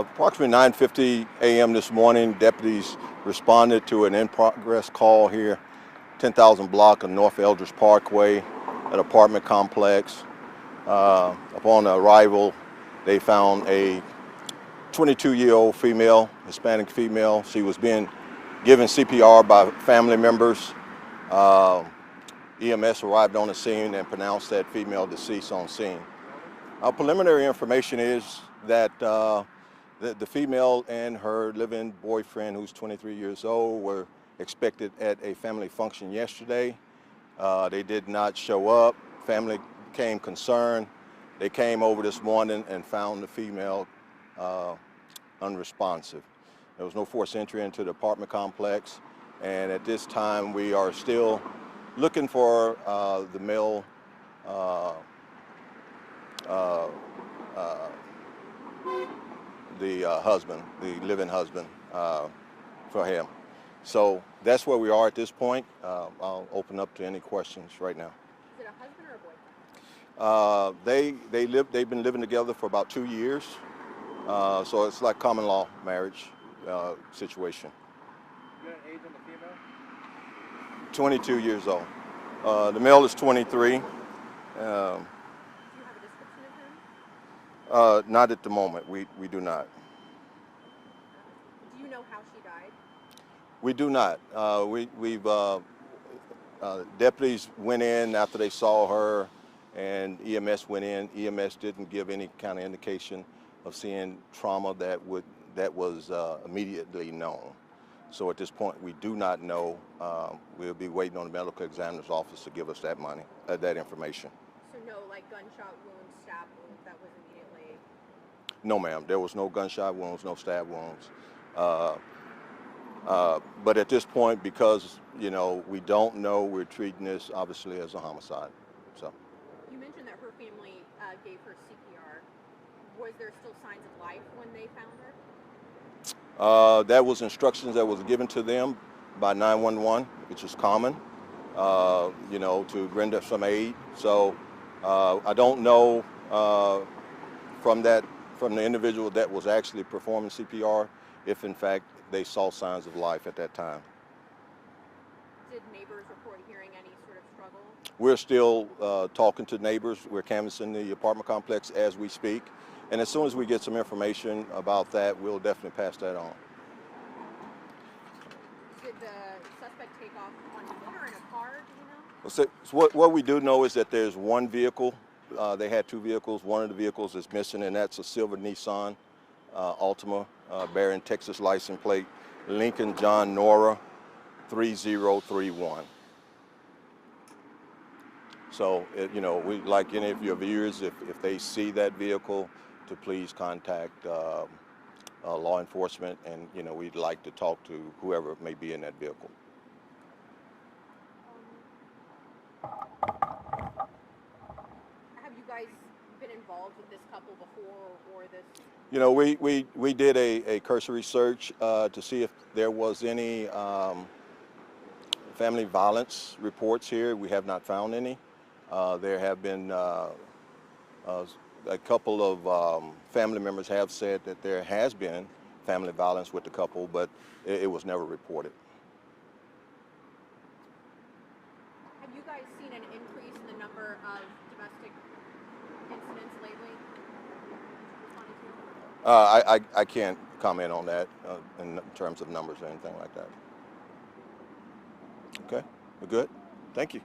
Approximately 9:50 a.m. this morning, deputies responded to an in-progress call here, 10,000 block of North Eldridge Parkway, an apartment complex. Upon arrival, they found a 22-year-old female, Hispanic female. She was being given CPR by family members. EMS arrived on the scene and pronounced that female deceased on scene. Our preliminary information is that the female and her live-in boyfriend, who's 23 years old, were expected at a family function yesterday. They did not show up. Family became concerned. They came over this morning and found the female unresponsive. There was no forced entry into the apartment complex, and at this time we are still looking for the male husband, the living husband, for him. So that's where we are at this point. I'll open up to any questions right now. Is it a husband or a boyfriend? They've been living together for about 2 years. So it's like common law marriage situation. You got an age on the female? 22 years old. The male is 23. Do you have a description of him? Not at the moment. We do not. Do you know how she died? We do not. Deputies went in after they saw her, and EMS went in. EMS didn't give any kind of indication of seeing trauma that was immediately known. So at this point, we do not know. We'll be waiting on the medical examiner's office to give us that information. So no, like gunshot wounds, stab wounds, that was immediately? No, ma'am. There was no gunshot wounds, no stab wounds. But at this point, because we don't know, we're treating this obviously as a homicide. So. You mentioned that her family gave her CPR. Was there still signs of life when they found her? That was instructions that was given to them by 911, which is common, to render some aid. So I don't know from the individual that was actually performing CPR if in fact they saw signs of life at that time. Did neighbors report hearing any sort of struggle? We're still talking to neighbors. We're canvassing the apartment complex as we speak. And as soon as we get some information about that, we'll definitely pass that on. Did the suspect take off on foot or in a car, do you know? So what we do know is that there's one vehicle. They had two vehicles. One of the vehicles is missing, and that's a silver Nissan Altima bearing Texas license plate Lincoln John Nora 3031. So, we'd like any of your viewers, if they see that vehicle, to please contact law enforcement, and we'd like to talk to whoever may be in that vehicle. Have you guys been involved with this couple before, or this? We did a cursory search to see if there was any family violence reports here. We have not found any. There have been a couple of family members have said that there has been family violence with the couple, but it was never reported. Have you guys seen an increase in the number of domestic incidents lately? I can't comment on that in terms of numbers or anything like that. Okay, we're good. Thank you.